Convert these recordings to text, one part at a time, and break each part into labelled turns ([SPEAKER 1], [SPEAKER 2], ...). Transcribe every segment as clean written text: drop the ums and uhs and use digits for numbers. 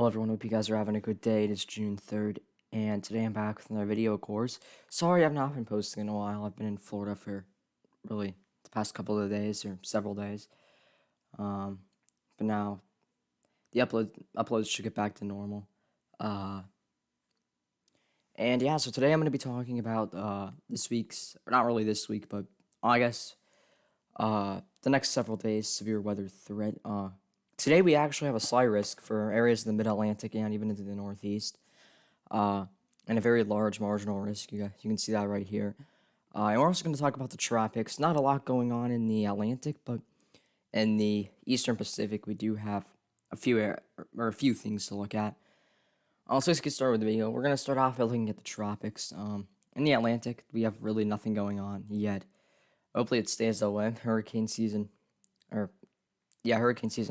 [SPEAKER 1] Hello everyone, hope you guys are having a good day. It is June 3rd, and today I'm back with another video, of course. Sorry I've not been posting in a while. I've been in Florida for really the past couple of days, or several days. But now, the uploads should get back to normal. And yeah, so today I'm going to be talking about this week's, or not really this week, but I guess the next several days severe weather threat. Today we actually have a slight risk for areas of the mid-Atlantic and even into the Northeast, and a very large marginal risk. You can see that right here. And we're also going to talk about the tropics. Not a lot going on in the Atlantic, but in the Eastern Pacific we do have a few things to look at. So let's get started with the video. We're going to start off by looking at the tropics. In the Atlantic, we have really nothing going on yet. Hopefully it stays that way. Hurricane season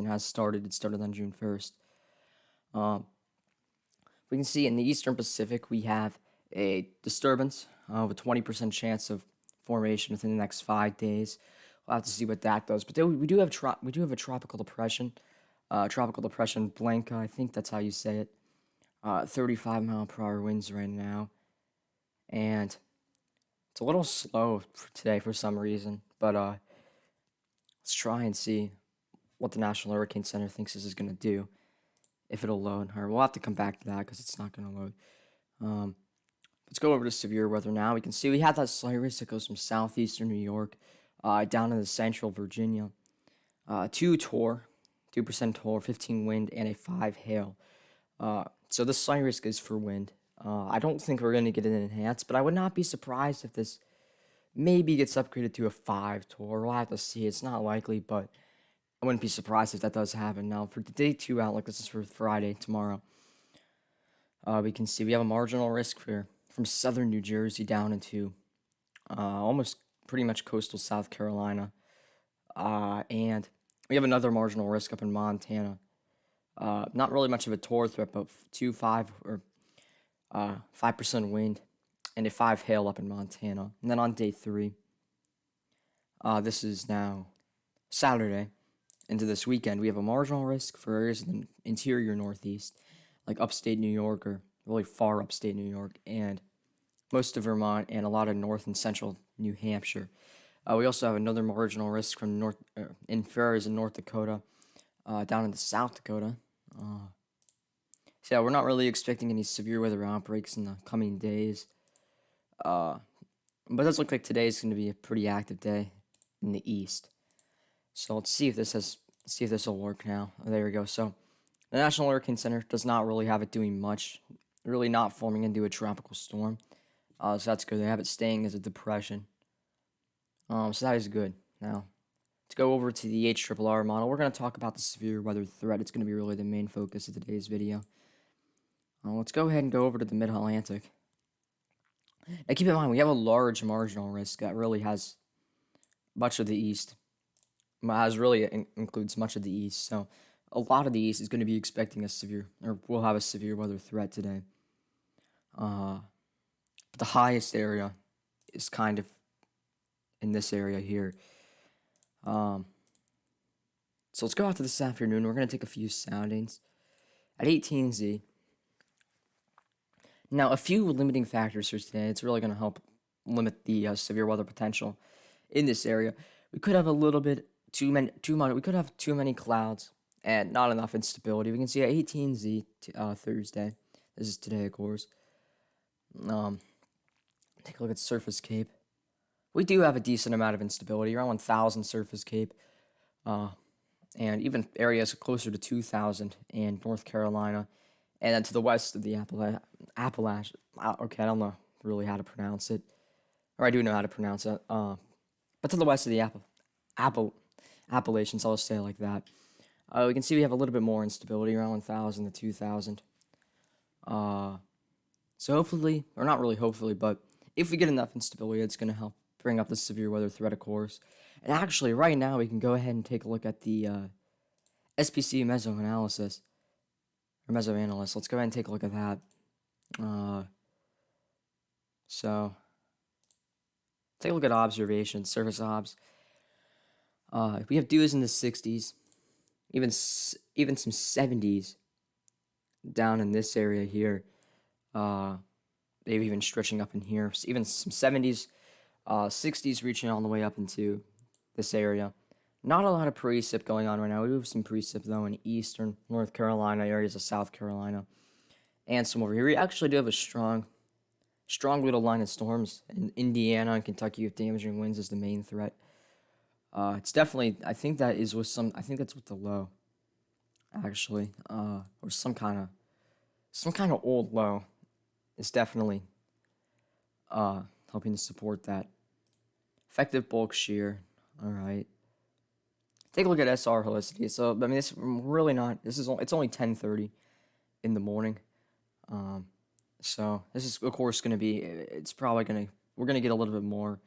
[SPEAKER 1] has started. It started on June 1st. We can see in the Eastern Pacific we have a disturbance with a 20% chance of formation within the next 5 days. We'll have to see what that does. But we do have a tropical depression, Blanca. I think that's how you say it. 35-mile-per-hour winds right now, and it's a little slow for today for some reason. But let's try and see what the National Hurricane Center thinks this is going to do, if it'll load. Or we'll have to come back to that because it's not going to load. Let's go over to severe weather now. We can see we have that slight risk that goes from southeastern New York down into central Virginia. 2 Tor, 2% Tor, 15 wind, and a 5 hail. So the slight risk is for wind. I don't think we're going to get an enhanced, but I would not be surprised if this maybe gets upgraded to a 5 Tor. We'll have to see. It's not likely, but I wouldn't be surprised if that does happen. Now, for the day 2 outlook, this is for Friday, tomorrow, we can see we have a marginal risk from southern New Jersey down into almost pretty much coastal South Carolina. And we have another marginal risk up in Montana. Not really much of a Tor threat, but 5% wind and a 5 hail up in Montana. And then on day 3, this is now Saturday, into this weekend, we have a marginal risk for areas in the interior Northeast, like upstate New York, or really far upstate New York, and most of Vermont, and a lot of north and central New Hampshire. We also have another marginal risk from in areas in North Dakota, down into South Dakota. So yeah, we're not really expecting any severe weather outbreaks in the coming days. But it does look like today is going to be a pretty active day in the east. So let's see if this will work now. Oh, there we go. So the National Hurricane Center does not really have it doing much, really not forming into a tropical storm. So that's good. They have it staying as a depression. So that is good. Now, let's go over to the HRRR model. We're going to talk about the severe weather threat. It's going to be really the main focus of today's video. Let's go ahead and go over to the Mid-Atlantic. Now, keep in mind, we have a large marginal risk that really has much of the east. Includes much of the east. So a lot of the east is going to be expecting will have a severe weather threat today. But the highest area is kind of in this area here. So let's go out to this afternoon. We're going to take a few soundings at 18Z. Now, a few limiting factors for today. It's really going to help limit the severe weather potential in this area. We could have a little bit we could have too many clouds and not enough instability. We can see at 18Z Thursday. This is today, of course. Take a look at surface cape. We do have a decent amount of instability, around 1,000 surface cape, and even areas closer to 2,000 in North Carolina, and then to the west of the Appalachian. Okay, I don't know really how to pronounce it, or I do know how to pronounce it. But to the west of the Appalachians, I'll just say it like that. We can see we have a little bit more instability, around 1,000 to 2,000. So hopefully, or not really hopefully, but if we get enough instability, it's going to help bring up the severe weather threat, of course. And actually, right now, we can go ahead and take a look at the SPC mesoanalysis, or mesoanalyst. Let's go ahead and take a look at that. So, take a look at observations, surface obs. We have dews in the 60s, even some 70s down in this area here. Uh, they've even stretching up in here. Even some 70s, 60s reaching all the way up into this area. Not a lot of precip going on right now. We have some precip though in eastern North Carolina, areas of South Carolina, and some over here. We actually do have a strong little line of storms in Indiana and Kentucky with damaging winds as the main threat. It's definitely. I think that is with some. I think that's with the low, actually, or some kind of old low. It's definitely helping to support that effective bulk shear. All right. Take a look at SR helicity. So I mean, it's really not. It's only 10:30 in the morning. So this is of course going to be. It's probably going to. We're going to get a little bit more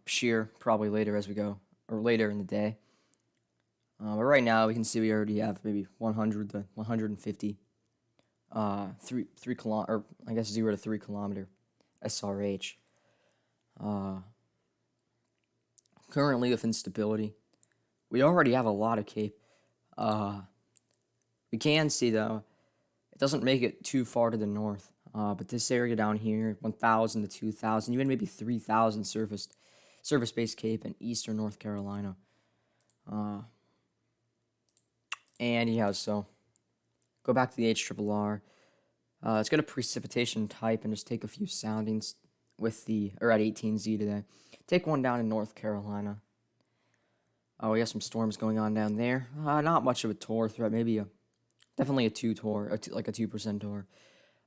[SPEAKER 1] shear probably later as we go, or later in the day. But right now we can see we already have maybe 100 to 150 3 kilometer, or I guess 0 to 3 kilometer SRH. Currently with instability, we already have a lot of cape. We can see though, it doesn't make it too far to the north. But this area down here, 1,000 to 2,000, even maybe 3,000 surface-based cape in eastern North Carolina. And yeah, so go back to the HRRR. Let's go to precipitation type and just take a few soundings with at 18Z today. Take one down in North Carolina. We have some storms going on down there. Not much of a TOR threat, definitely a 2 TOR, like a 2% TOR.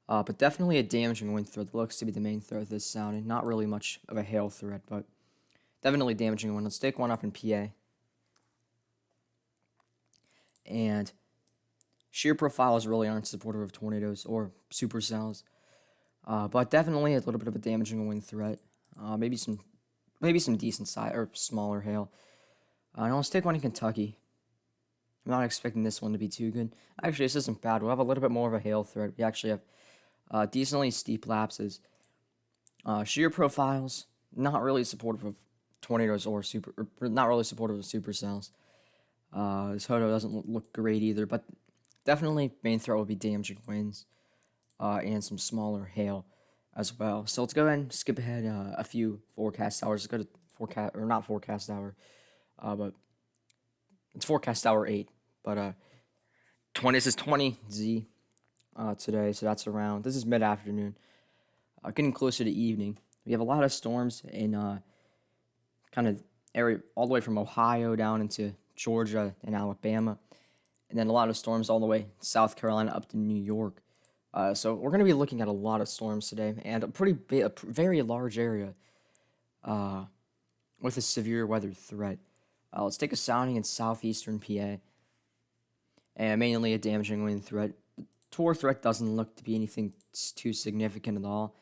[SPEAKER 1] But definitely a damaging wind threat that looks to be the main threat of this sounding. Not really much of a hail threat, but definitely damaging wind. Let's take one up in PA. And shear profiles really aren't supportive of tornadoes or supercells. But definitely a little bit of a damaging wind threat. Maybe some decent size or smaller hail. Now let's take one in Kentucky. I'm not expecting this one to be too good. Actually, this isn't bad. We'll have a little bit more of a hail threat. We actually have decently steep lapses. Shear profiles, not really supportive of tornadoes or not really supportive of supercells. This HOTO doesn't look great either, but definitely main threat will be damaging winds and some smaller hail as well. So let's go ahead and skip ahead a few forecast hours. Let's go to forecast, or not forecast hour, but it's forecast hour 8. But this is 20Z today, so that's around. This is mid-afternoon, getting closer to evening. We have a lot of storms in kind of area all the way from Ohio down into Georgia and Alabama, and then a lot of storms all the way South Carolina up to New York. So we're going to be looking at a lot of storms today, and a very large area with a severe weather threat. Let's take a sounding in southeastern PA, and mainly a damaging wind threat. The TOR threat doesn't look to be anything too significant at all.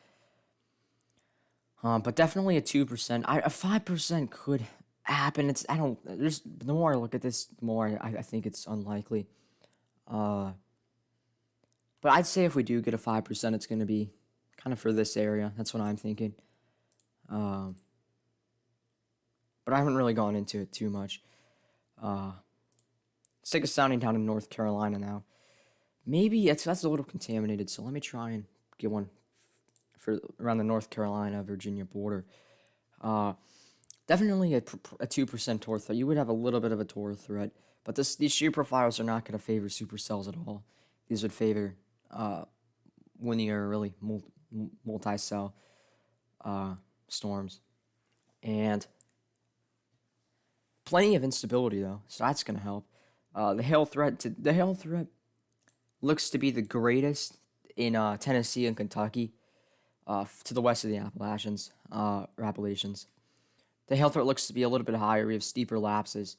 [SPEAKER 1] But definitely a 2%. A 5% could happen. The more I look at this, the more I think it's unlikely. But I'd say if we do get a 5%, it's going to be kind of for this area. That's what I'm thinking. But I haven't really gone into it too much. Let's take a sounding down in North Carolina now. Maybe that's a little contaminated, so let me try and get one for around the North Carolina, Virginia border. Definitely a 2% TOR threat. You would have a little bit of a TOR threat, but these shear profiles are not going to favor supercells at all. These would favor linear, really multi-cell storms, and plenty of instability though, so that's going to help. The hail threat looks to be the greatest in Tennessee and Kentucky, to the west of the Appalachians. The hail threat looks to be a little bit higher. We have steeper lapses,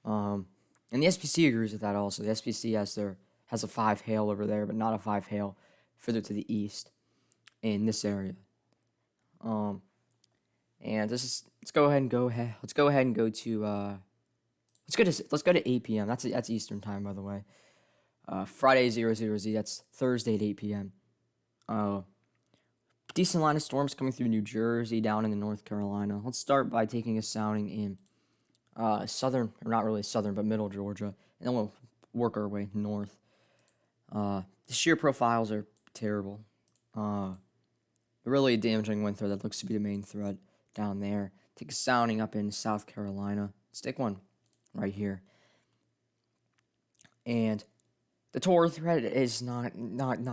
[SPEAKER 1] and the SPC agrees with that also. The SPC has a 5 hail over there, but not a 5 hail further to the east in this area. And let's go ahead and go to let's go to 8 p.m. That's Eastern time, by the way. Friday 00Z. That's Thursday at 8 p.m. Decent line of storms coming through New Jersey down into North Carolina. Let's start by taking a sounding in southern, or not really southern, but middle Georgia, and then we'll work our way north. The shear profiles are terrible. Really damaging wind threat that looks to be the main threat down there. Take a sounding up in South Carolina. Let's take one right here. And the Tor threat is not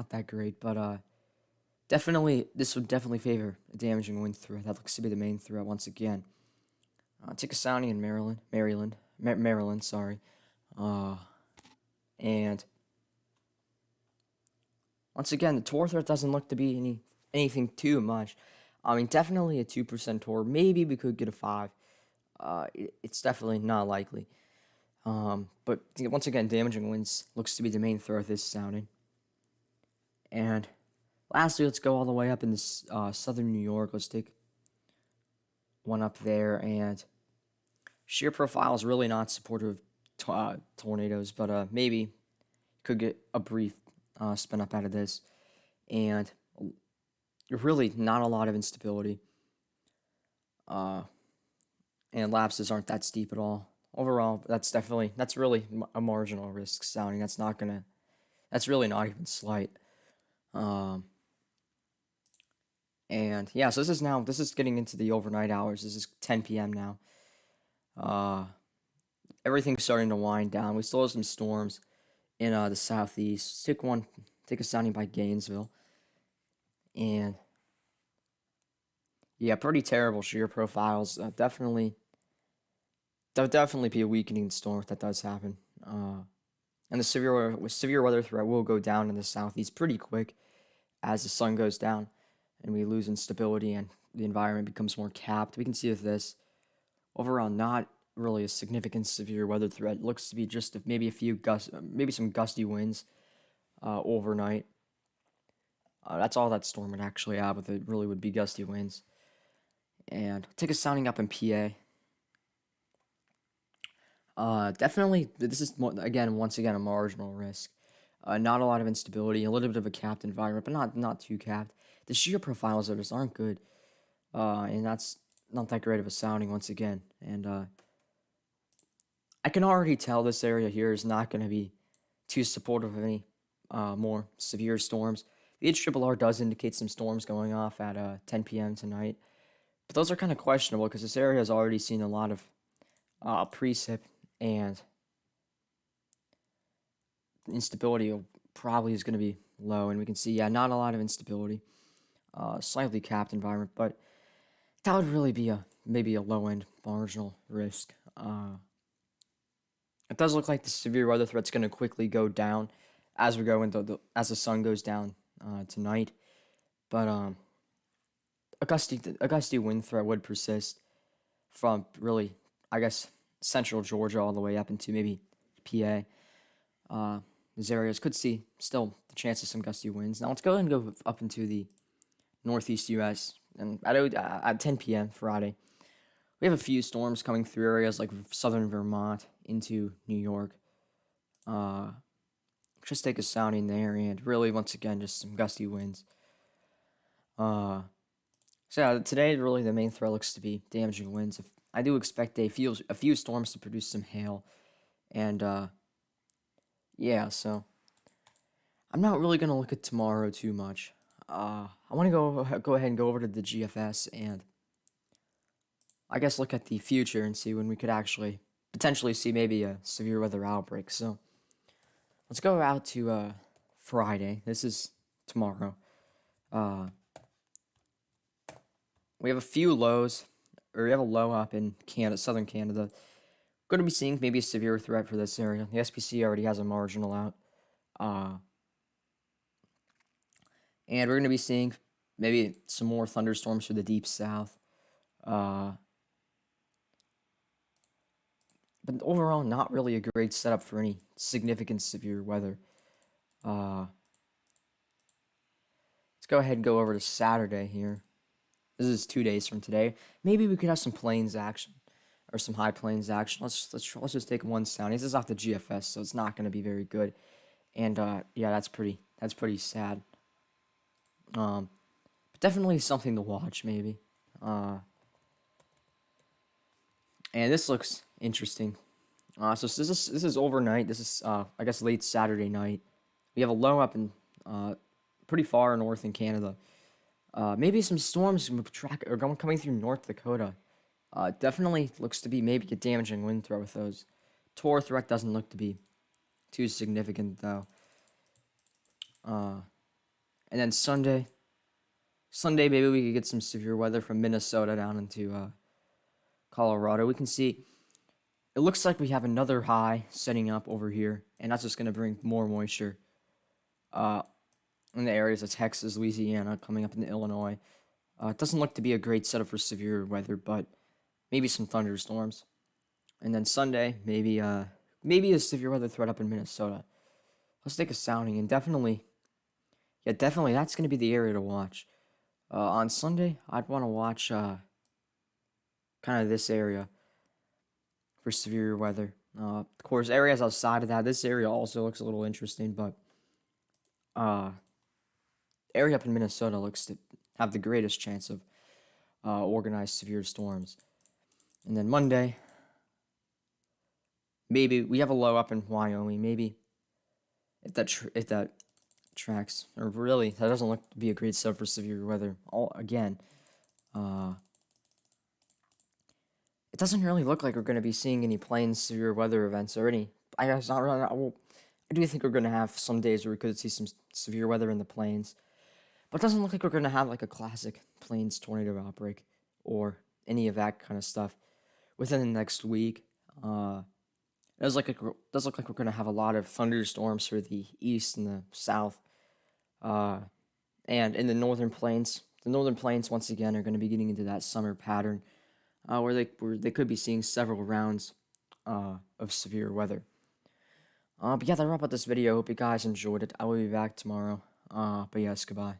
[SPEAKER 1] that great, but definitely this would definitely favor a damaging wind threat. That looks to be the main threat once again. Take a sounding in Maryland, sorry. And once again, the Tor threat doesn't look to be anything too much. I mean, definitely a 2% Tor. Maybe we could get a 5. It's definitely not likely. But once again, damaging winds looks to be the main threat of this sounding. And lastly, let's go all the way up in this southern New York. Let's take one up there, and shear profile is really not supportive of tornadoes, but maybe could get a brief spin up out of this, and really not a lot of instability. And lapses aren't that steep at all. Overall, that's really a marginal risk sounding. That's really not even slight. And yeah, so this is getting into the overnight hours. This is 10 p.m. now. Everything's starting to wind down. We still have some storms in the southeast. Take a sounding by Gainesville. And yeah, pretty terrible shear profiles. Definitely be a weakening storm if that does happen. And the severe weather threat will go down in the southeast pretty quick as the sun goes down and we lose instability and the environment becomes more capped. We can see with this overall not really a significant severe weather threat. It looks to be just maybe some gusty winds overnight. That's all that storm would actually have with it. Really would be gusty winds. And take a sounding up in PA. Definitely, this is once again a marginal risk. Not a lot of instability, a little bit of a capped environment, but not too capped. The shear profiles of this aren't good, and that's not that great of a sounding once again. And I can already tell this area here is not going to be too supportive of any more severe storms. The HRRR does indicate some storms going off at 10 p.m. tonight, but those are kind of questionable because this area has already seen a lot of precip, and instability probably is going to be low, and we can see, yeah, not a lot of instability. Slightly capped environment, but that would really be maybe a low-end marginal risk. It does look like the severe weather threat's going to quickly go down as we go as the sun goes down tonight, but a gusty wind threat would persist from really, I guess, central Georgia all the way up into maybe PA. These areas could see still the chance of some gusty winds. Now let's go ahead and go up into the northeast U.S. and at 10 p.m. Friday. We have a few storms coming through areas like southern Vermont into New York. Just take a sounding there, and really, once again, just some gusty winds. So yeah, today really the main threat looks to be damaging winds. I do expect a few storms to produce some hail, and yeah, so I'm not really gonna look at tomorrow too much. I want to go ahead and go over to the GFS and I guess look at the future and see when we could actually potentially see maybe a severe weather outbreak. So let's go out to Friday. This is tomorrow. We have a few lows, or we have a low up in southern Canada. Going to be seeing maybe a severe threat for this area. The SPC already has a marginal out. And we're going to be seeing maybe some more thunderstorms for the deep south. But overall, not really a great setup for any significant severe weather. Let's go ahead and go over to Saturday here. This is 2 days from today. Maybe we could have some plains action or some high plains action. Let's just take one sound. This is off the GFS, so it's not going to be very good. And yeah, that's pretty sad. But definitely something to watch, maybe. And this looks interesting. So this is overnight. This is I guess late Saturday night. We have a low up in pretty far north in Canada. Maybe some storms are coming through North Dakota. Definitely looks to be maybe a damaging wind threat with those. Tor threat doesn't look to be too significant though. And then Sunday, maybe we could get some severe weather from Minnesota down into Colorado. We can see it looks like we have another high setting up over here, and that's just going to bring more moisture in the areas of Texas, Louisiana, coming up into Illinois. It doesn't look to be a great setup for severe weather, but maybe some thunderstorms. And then Sunday, maybe a severe weather threat up in Minnesota. Let's take a sounding, and definitely, that's going to be the area to watch. On Sunday, I'd want to watch kind of this area for severe weather. Of course, areas outside of that, this area also looks a little interesting, but area up in Minnesota looks to have the greatest chance of organized severe storms. And then Monday, maybe we have a low up in Wyoming. Maybe if that tracks, or really that doesn't look to be a great setup for severe weather. It doesn't really look like we're going to be seeing any plains severe weather events or any. I guess not really. I do think we're going to have some days where we could see some severe weather in the plains, but it doesn't look like we're going to have like a classic plains tornado outbreak or any of that kind of stuff within the next week. It does look like we're going to have a lot of thunderstorms for the east and the south, and in the northern plains. The northern plains once again are going to be getting into that summer pattern, where they could be seeing several rounds of severe weather. But yeah, that'll wrap up this video. Hope you guys enjoyed it. I will be back tomorrow. But yes, goodbye.